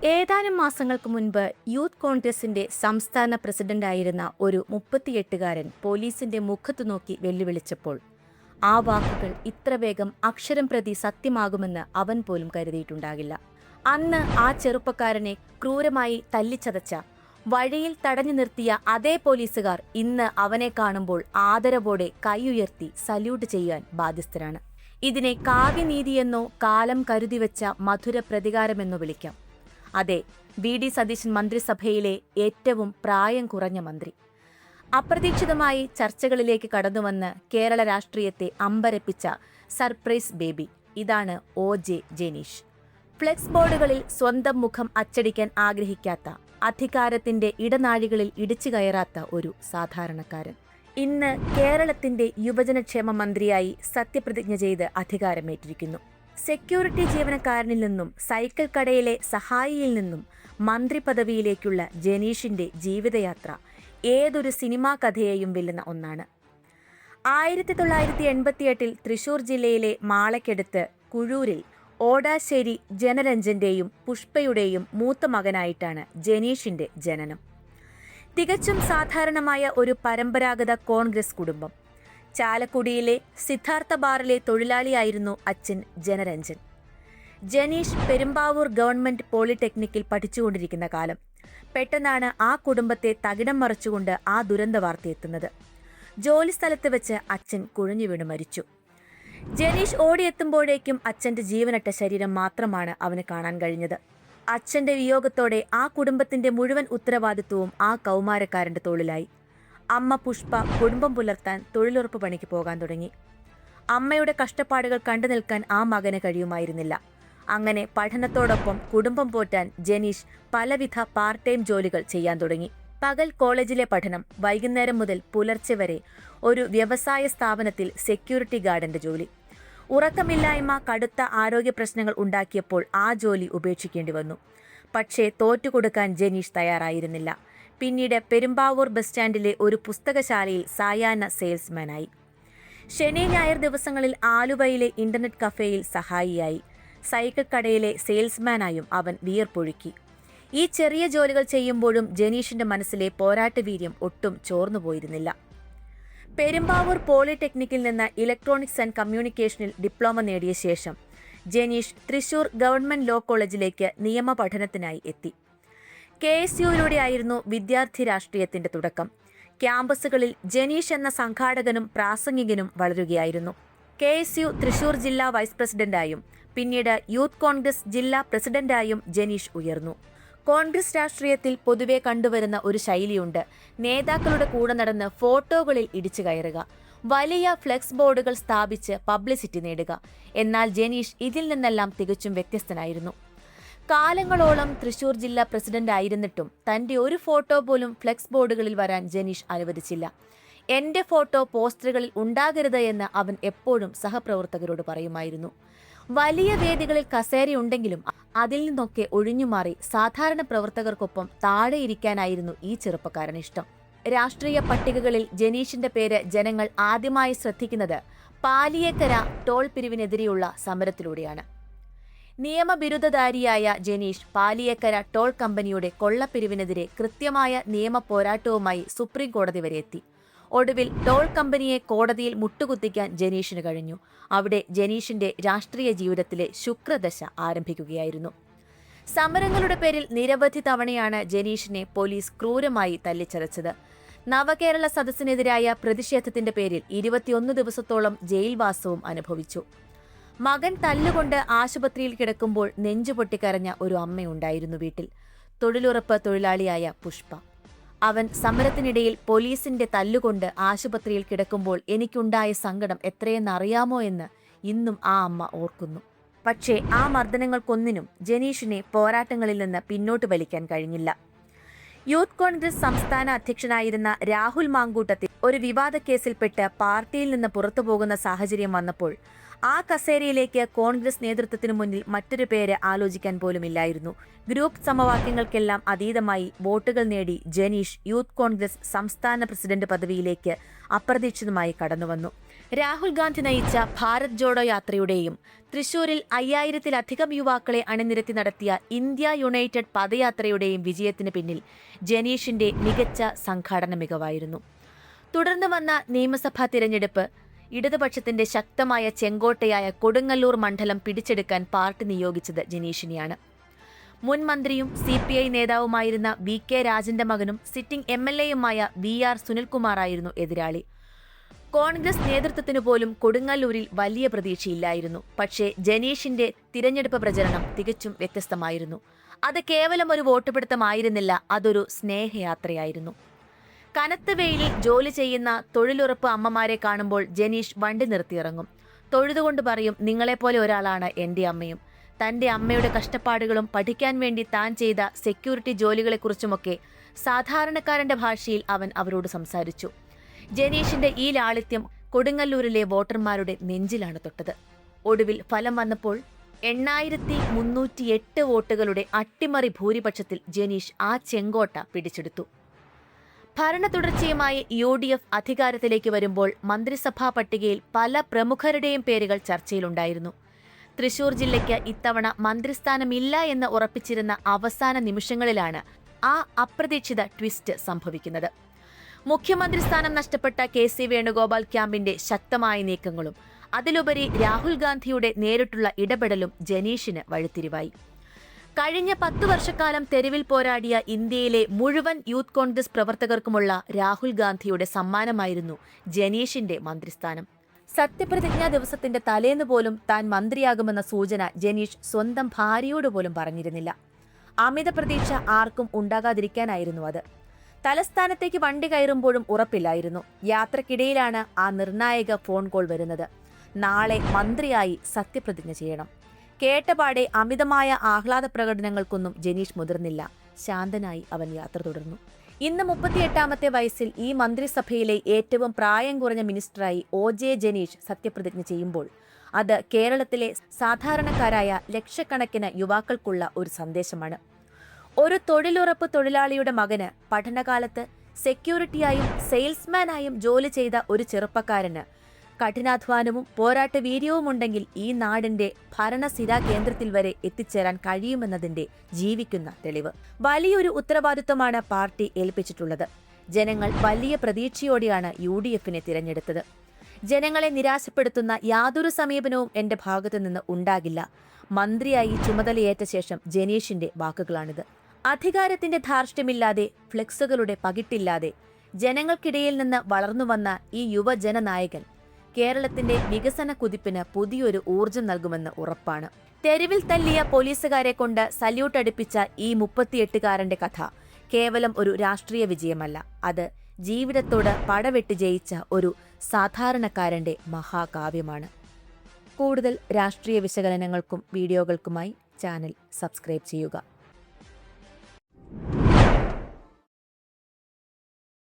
ഏതാനും മാസങ്ങൾക്ക് മുൻപ് യൂത്ത് കോൺഗ്രസിന്റെ സംസ്ഥാന പ്രസിഡന്റായിരുന്ന ഒരു 38കാരൻ പോലീസിന്റെ മുഖത്തു നോക്കി വെല്ലുവിളിച്ചപ്പോൾ ആ വാക്കുകൾ ഇത്ര വേഗം അക്ഷരം പ്രതി സത്യമാകുമെന്ന് അവൻ പോലും കരുതിയിട്ടുണ്ടാകില്ല. അന്ന് ആ ചെറുപ്പക്കാരനെ ക്രൂരമായി തല്ലിച്ചതച്ച, വഴിയിൽ തടഞ്ഞു നിർത്തിയ അതേ പോലീസുകാർ ഇന്ന് അവനെ കാണുമ്പോൾ ആദരവോടെ കൈയുയർത്തി സല്യൂട്ട് ചെയ്യാൻ ബാധ്യസ്ഥരാണ്. ഇതിനെ കാവ്യനീതിയെന്നോ കാലം കരുതിവെച്ച മധുര പ്രതികാരമെന്നോ വിളിക്കാം. അതെ, വി.ഡി. സതീശൻ മന്ത്രിസഭയിലെ ഏറ്റവും പ്രായം കുറഞ്ഞ മന്ത്രി. അപ്രതീക്ഷിതമായി ചർച്ചകളിലേക്ക് കടന്നുവന്ന് കേരള രാഷ്ട്രീയത്തെ അമ്പരപ്പിച്ച സർപ്രൈസ് ബേബി. ഇതാണ് ഒ.ജെ. ജനീഷ്. ഫ്ലെക്സ് ബോർഡുകളിൽ സ്വന്തം മുഖം അച്ചടിക്കാൻ ആഗ്രഹിക്കാത്ത, അധികാരത്തിന്റെ ഇടനാഴികളിൽ ഇടിച്ചു കയറാത്ത ഒരു സാധാരണക്കാരൻ. ഇന്ന് കേരളത്തിന്റെ യുവജനക്ഷേമ മന്ത്രിയായി സത്യപ്രതിജ്ഞ ചെയ്ത് അധികാരമേറ്റിരിക്കുന്നു. സെക്യൂരിറ്റി ജീവനക്കാരനിൽ നിന്നും സൈക്കിൾ കടയിലെ സഹായിയിൽ നിന്നും മന്ത്രി പദവിയിലേക്കുള്ള ജനീഷിന്റെ ജീവിതയാത്ര ഏതൊരു സിനിമാ കഥയെയും വെല്ലുന്ന ഒന്നാണ്. 1988 തൃശൂർ ജില്ലയിലെ മാളയ്ക്കടുത്ത് കുഴൂരിൽ ഓടാശ്ശേരി ജനരഞ്ജന്റെയും പുഷ്പയുടെയും മൂത്ത മകനായിട്ടാണ് ജനീഷിന്റെ ജനനം. തികച്ചും സാധാരണമായ ഒരു പരമ്പരാഗത കോൺഗ്രസ് കുടുംബം. ചാലക്കുടിയിലെ സിദ്ധാർത്ഥ ബാറിലെ തൊഴിലാളിയായിരുന്നു അച്ഛൻ ജനരഞ്ജൻ. ജനീഷ് പെരുമ്പാവൂർ ഗവൺമെന്റ് പോളിടെക്നിക്കിൽ പഠിച്ചുകൊണ്ടിരിക്കുന്ന കാലം പെട്ടെന്നാണ് ആ കുടുംബത്തെ തകിടം മറിച്ചുകൊണ്ട് ആ ദുരന്ത വാർത്തയെത്തുന്നത്. ജോലിസ്ഥലത്ത് വെച്ച് അച്ഛൻ കുഴഞ്ഞു വീണ് മരിച്ചു. ജനീഷ് ഓടിയെത്തുമ്പോഴേക്കും അച്ഛന്റെ ജീവനറ്റ ശരീരം മാത്രമാണ് അവന് കാണാൻ കഴിഞ്ഞത്. അച്ഛന്റെ വിയോഗത്തോടെ ആ കുടുംബത്തിന്റെ മുഴുവൻ ഉത്തരവാദിത്വവും ആ കൗമാരക്കാരന്റെ തോളിലായി. അമ്മ പുഷ്പ കുടുംബം പുലർത്താൻ തൊഴിലുറപ്പ് പണിക്ക് പോകാൻ തുടങ്ങി. അമ്മയുടെ കഷ്ടപ്പാടുകൾ കണ്ടു നിൽക്കാൻ ആ മകന് കഴിയുമായിരുന്നില്ല. അങ്ങനെ പഠനത്തോടൊപ്പം കുടുംബം പോറ്റാൻ ജനീഷ് പലവിധ പാർട്ട് ടൈം ജോലികൾ ചെയ്യാൻ തുടങ്ങി. പകൽ കോളേജിലെ പഠനം, വൈകുന്നേരം മുതൽ പുലർച്ചെ വരെ ഒരു വ്യവസായ സ്ഥാപനത്തിൽ സെക്യൂരിറ്റി ഗാർഡിന്റെ ജോലി. ഉറക്കമില്ലായ്മ കടുത്ത ആരോഗ്യ പ്രശ്നങ്ങൾ ഉണ്ടാക്കിയപ്പോൾ ആ ജോലി ഉപേക്ഷിക്കേണ്ടി വന്നു. പക്ഷേ തോറ്റുകൊടുക്കാൻ ജനീഷ് തയ്യാറായിരുന്നില്ല. പിന്നീട് പെരുമ്പാവൂർ ബസ് സ്റ്റാൻഡിലെ ഒരു പുസ്തകശാലയിൽ സായാഹ്ന സെയിൽസ്മാനായി. ശനി ഞായർ ദിവസങ്ങളിൽ ആലുവയിലെ ഇന്റർനെറ്റ് കഫേയിൽ സഹായിയായി. സൈക്കിൾ കടയിലെ സെയിൽസ്മാനായും അവൻ വിയർപ്പൊഴുക്കി. ഈ ചെറിയ ജോലികൾ ചെയ്യുമ്പോഴും ജനീഷിന്റെ മനസ്സിലെ പോരാട്ടവീര്യം ഒട്ടും ചോർന്നുപോയിരുന്നില്ല. പെരുമ്പാവൂർ പോളിടെക്നിക്കിൽ നിന്ന് ഇലക്ട്രോണിക്സ് ആൻഡ് കമ്മ്യൂണിക്കേഷനിൽ ഡിപ്ലോമ നേടിയ ശേഷം ജനീഷ് തൃശൂർ ഗവൺമെന്റ് ലോ കോളേജിലേക്ക് നിയമ പഠനത്തിനായി എത്തി. KSUയിലൂടെയായിരുന്നു വിദ്യാർത്ഥി രാഷ്ട്രീയത്തിന്റെ തുടക്കം. ക്യാമ്പസുകളിൽ ജനീഷ് എന്ന സംഘാടകനും പ്രാസംഗികനും വളരുകയായിരുന്നു. KSU തൃശൂർ ജില്ലാ വൈസ് പ്രസിഡന്റായും പിന്നീട് യൂത്ത് കോൺഗ്രസ് ജില്ലാ പ്രസിഡന്റായും ജനീഷ് ഉയർന്നു. കോൺഗ്രസ് രാഷ്ട്രീയത്തിൽ പൊതുവെ കണ്ടുവരുന്ന ഒരു ശൈലിയുണ്ട്. നേതാക്കളുടെ കൂടെ നടന്ന് ഫോട്ടോകളിൽ ഇടിച്ചു കയറുക, വലിയ ഫ്ലെക്സ് ബോർഡുകൾ സ്ഥാപിച്ച് പബ്ലിസിറ്റി നേടുക. എന്നാൽ ജനീഷ് ഇതിൽ നിന്നെല്ലാം തികച്ചും വ്യത്യസ്തനായിരുന്നു. കാലങ്ങളോളം തൃശൂർ ജില്ലാ പ്രസിഡന്റ് ആയിരുന്നിട്ടും തന്റെ ഒരു ഫോട്ടോ പോലും ഫ്ലെക്സ് ബോർഡുകളിൽ വരാൻ ജനീഷ് അനുവദിച്ചില്ല. എന്റെ ഫോട്ടോ പോസ്റ്ററുകളിൽ ഉണ്ടാകരുത് എന്ന് അവൻ എപ്പോഴും സഹപ്രവർത്തകരോട് പറയുമായിരുന്നു. വലിയ വേദികളിൽ കസേരയുണ്ടെങ്കിലും അതിൽ നിന്നൊക്കെ ഒഴിഞ്ഞുമാറി സാധാരണ പ്രവർത്തകർക്കൊപ്പം താഴെ ഇരിക്കാനായിരുന്നു ഈ ചെറുപ്പക്കാരന് ഇഷ്ടം. രാഷ്ട്രീയ പട്ടികകളിൽ ജനീഷിന്റെ പേര് ജനങ്ങൾ ആദ്യമായി ശ്രദ്ധിക്കുന്നത് പാലിയേക്കര ടോൾ പിരിവിനെതിരെയുള്ള സമരത്തിലൂടെയാണ്. നിയമബിരുദധാരിയായ ജനീഷ് പാലിയേക്കര ടോൾ കമ്പനിയുടെ കൊള്ളപ്പിരിവിനെതിരെ കൃത്യമായ നിയമ പോരാട്ടവുമായി സുപ്രീം കോടതി വരെ എത്തി. ഒടുവിൽ ടോൾ കമ്പനിയെ കോടതിയിൽ മുട്ടുകുത്തിക്കാൻ ജനീഷിന് കഴിഞ്ഞു. അവിടെ ജനീഷിന്റെ രാഷ്ട്രീയ ജീവിതത്തിലെ ശുക്രദശ ആരംഭിക്കുകയായിരുന്നു. സമരങ്ങളുടെ പേരിൽ നിരവധി തവണയാണ് ജനീഷിനെ പോലീസ് ക്രൂരമായി തല്ലിച്ചതച്ചത്. നവകേരള സദസ്സിനെതിരായ പ്രതിഷേധത്തിന്റെ പേരിൽ 21 ദിവസത്തോളം ജയിൽവാസവും അനുഭവിച്ചു. മകൻ തല്ലുകൊണ്ട് ആശുപത്രിയിൽ കിടക്കുമ്പോൾ നെഞ്ചുപൊട്ടിക്കരഞ്ഞ ഒരു അമ്മയുണ്ടായിരുന്നു വീട്ടിൽ. തൊഴിലുറപ്പ് തൊഴിലാളിയായ പുഷ്പ. അവൻ സമരത്തിനിടയിൽ പോലീസിന്റെ തല്ലുകൊണ്ട് ആശുപത്രിയിൽ കിടക്കുമ്പോൾ എനിക്കുണ്ടായ സങ്കടം എത്രയെന്നറിയാമോ എന്ന് ഇന്നും ആ അമ്മ ഓർക്കുന്നു. പക്ഷേ ആ മർദ്ദനങ്ങൾക്കൊന്നിനും ജനീഷിനെ പോരാട്ടങ്ങളിൽ നിന്ന് പിന്നോട്ട് വലിക്കാൻ കഴിഞ്ഞില്ല. യൂത്ത് കോൺഗ്രസ് സംസ്ഥാന അധ്യക്ഷനായിരുന്ന രാഹുൽ മാങ്കൂട്ടത്തിൽ ഒരു വിവാദ കേസിൽപ്പെട്ട് പാർട്ടിയിൽ നിന്ന് പുറത്തുപോകുന്ന സാഹചര്യം വന്നപ്പോൾ ആ കസേരയിലേക്ക് കോൺഗ്രസ് നേതൃത്വത്തിനു മുന്നിൽ മറ്റൊരു പേര് ആലോചിക്കാൻ പോലുമില്ലായിരുന്നു. ഗ്രൂപ്പ് സമവാക്യങ്ങൾക്കെല്ലാം അതീതമായി വോട്ടുകൾ നേടി ജനീഷ് യൂത്ത് കോൺഗ്രസ് സംസ്ഥാന പ്രസിഡന്റ് പദവിയിലേക്ക് അപ്രതീക്ഷിതമായി കടന്നുവന്നു. രാഹുൽ ഗാന്ധി നയിച്ച ഭാരത് ജോഡോ യാത്രയുടെയും തൃശൂരിൽ 5000-ലധികം യുവാക്കളെ അണിനിരത്തി നടത്തിയ ഇന്ത്യ യുണൈറ്റഡ് പദയാത്രയുടെയും വിജയത്തിന് പിന്നിൽ ജനീഷിന്റെ മികച്ച സംഘാടന മികവായിരുന്നു. തുടർന്ന് വന്ന നിയമസഭാ തിരഞ്ഞെടുപ്പ് ഇടതുപക്ഷത്തിന്റെ ശക്തമായ ചെങ്കോട്ടയായ കൊടുങ്ങല്ലൂർ മണ്ഡലം പിടിച്ചെടുക്കാൻ പാർട്ടി നിയോഗിച്ചത് ജനീഷിനെയാണ്. മുൻ മന്ത്രിയും CPI നേതാവുമായിരുന്ന VK രാജന്റെ മകനും സിറ്റിംഗ് MLAയുമായ VR സുനിൽകുമാറായിരുന്നു എതിരാളി. കോൺഗ്രസ് നേതൃത്വത്തിനു പോലും കൊടുങ്ങല്ലൂരിൽ വലിയ പ്രതീക്ഷയില്ലായിരുന്നു. പക്ഷേ ജനീഷിന്റെ തിരഞ്ഞെടുപ്പ് പ്രചരണം തികച്ചും വ്യത്യസ്തമായിരുന്നു. അത് കേവലം ഒരു വോട്ടുപിടുത്തമായിരുന്നില്ല, അതൊരു സ്നേഹയാത്രയായിരുന്നു. കനത്ത വെയിലിൽ ജോലി ചെയ്യുന്ന തൊഴിലുറപ്പ് അമ്മമാരെ കാണുമ്പോൾ ജനീഷ് വണ്ടി നിർത്തിയിറങ്ങും. തൊഴുതുകൊണ്ട് പറയും, നിങ്ങളെപ്പോലെ ഒരാളാണ് എൻ്റെ അമ്മയും. തൻ്റെ അമ്മയുടെ കഷ്ടപ്പാടുകളും പഠിക്കാൻ വേണ്ടി താൻ ചെയ്ത സെക്യൂരിറ്റി ജോലികളെക്കുറിച്ചുമൊക്കെ സാധാരണക്കാരന്റെ ഭാഷയിൽ അവൻ അവരോട് സംസാരിച്ചു. ജനീഷിന്റെ ഈ ലാളിത്യം കൊടുങ്ങല്ലൂരിലെ വോട്ടർമാരുടെ നെഞ്ചിലാണ് തൊട്ടത്. ഒടുവിൽ ഫലം വന്നപ്പോൾ 8308 വോട്ടുകളുടെ അട്ടിമറി ഭൂരിപക്ഷത്തിൽ ജനീഷ് ആ ചെങ്കോട്ട പിടിച്ചെടുത്തു. ഭരണ തുടർച്ചയുമായി UDF അധികാരത്തിലേക്ക് വരുമ്പോൾ മന്ത്രിസഭാ പട്ടികയിൽ പല പ്രമുഖരുടെയും പേരുകൾ ചർച്ചയിലുണ്ടായിരുന്നു. തൃശൂർ ജില്ലയ്ക്ക് ഇത്തവണ മന്ത്രിസ്ഥാനമില്ല എന്ന് ഉറപ്പിച്ചിരുന്ന അവസാന നിമിഷങ്ങളിലാണ് ആ അപ്രതീക്ഷിത ട്വിസ്റ്റ് സംഭവിക്കുന്നത്. മുഖ്യമന്ത്രി സ്ഥാനം നഷ്ടപ്പെട്ട KC വേണുഗോപാൽ ക്യാമ്പിന്റെ ശക്തമായ നീക്കങ്ങളും അതിലുപരി രാഹുൽ ഗാന്ധിയുടെ നേരിട്ടുള്ള ഇടപെടലും ജനീഷിന് വഴിത്തിരിവായി. കഴിഞ്ഞ 10 വർഷക്കാലം തെരുവിൽ പോരാടിയ ഇന്ത്യയിലെ മുഴുവൻ യൂത്ത് കോൺഗ്രസ് പ്രവർത്തകർക്കുമുള്ള രാഹുൽ ഗാന്ധിയുടെ സമ്മാനമായിരുന്നു ജനീഷിന്റെ മന്ത്രിസ്ഥാനം. സത്യപ്രതിജ്ഞാ ദിവസത്തിന്റെ തലേന്ന് പോലും താൻ മന്ത്രിയാകുമെന്ന സൂചന ജനീഷ് സ്വന്തം ഭാര്യയോട് പോലും പറഞ്ഞിരുന്നില്ല. അമിത പ്രതീക്ഷ ആർക്കും ഉണ്ടാകാതിരിക്കാനായിരുന്നു അത്. തലസ്ഥാനത്തേക്ക് വണ്ടി കയറുമ്പോഴും ഉറപ്പില്ലായിരുന്നു. യാത്രക്കിടയിലാണ് ആ നിർണായക ഫോൺ കോൾ വരുന്നത്. നാളെ മന്ത്രിയായി സത്യപ്രതിജ്ഞ ചെയ്യണം. കേട്ടപാടെ അമിതമായ ആഹ്ലാദ പ്രകടനങ്ങൾക്കൊന്നും ജനീഷ് മുതിർന്നില്ല. ശാന്തനായി അവൻ യാത്ര തുടർന്നു. ഇന്ന് 38ാമത്തെ വയസ്സിൽ ഈ മന്ത്രിസഭയിലെ ഏറ്റവും പ്രായം കുറഞ്ഞ മിനിസ്റ്ററായി OJ ജനീഷ് സത്യപ്രതിജ്ഞ ചെയ്യുമ്പോൾ അത് കേരളത്തിലെ സാധാരണക്കാരായ ലക്ഷക്കണക്കിന് യുവാക്കൾക്കുള്ള ഒരു സന്ദേശമാണ്. ഒരു തൊഴിലുറപ്പ് തൊഴിലാളിയുടെ മകന് പഠനകാലത്ത് സെക്യൂരിറ്റിയായും സെയിൽസ്മാനായും ജോലി ചെയ്ത ഒരു ചെറുപ്പക്കാരന് കഠിനാധ്വാനവും പോരാട്ട വീര്യവുമുണ്ടെങ്കിൽ ഈ നാടിന്റെ ഭരണസിരാ കേന്ദ്രത്തിൽ വരെ എത്തിച്ചേരാൻ കഴിയുമെന്നതിന്റെ ജീവിക്കുന്ന തെളിവ്. വലിയൊരു ഉത്തരവാദിത്വമാണ് പാർട്ടി ഏൽപ്പിച്ചിട്ടുള്ളത്. ജനങ്ങൾ വലിയ പ്രതീക്ഷയോടെയാണ് UDFനെ തിരഞ്ഞെടുത്തത്. ജനങ്ങളെ നിരാശപ്പെടുത്തുന്ന യാതൊരു സമീപനവും എന്റെ ഭാഗത്തുനിന്ന് ഉണ്ടാകില്ല. മന്ത്രിയായി ചുമതലയേറ്റ ശേഷം ജനീഷിന്റെ വാക്കുകളാണിത്. അധികാരത്തിന്റെ ധാർഷ്ട്യമില്ലാതെ, ഫ്ലെക്സുകളുടെ പകിട്ടില്ലാതെ ജനങ്ങൾക്കിടയിൽ നിന്ന് വളർന്നുവന്ന ഈ യുവജനനായകൻ കേരളത്തിന്റെ വികസന കുതിപ്പിന് പുതിയൊരു ഊർജം നൽകുമെന്ന് ഉറപ്പാണ്. തെരുവിൽ തല്ലിയ പോലീസുകാരെ കൊണ്ട് സല്യൂട്ട് അടുപ്പിച്ച ഈ 38കാരന്റെ കഥ കേവലം ഒരു രാഷ്ട്രീയ വിജയമല്ല, അത് ജീവിതത്തോട് പടവെട്ടി ജയിച്ച ഒരു സാധാരണക്കാരന്റെ മഹാകാവ്യമാണ്. കൂടുതൽ രാഷ്ട്രീയ വിശകലനങ്ങൾക്കും വീഡിയോകൾക്കുമായി ചാനൽ സബ്സ്ക്രൈബ് ചെയ്യുക.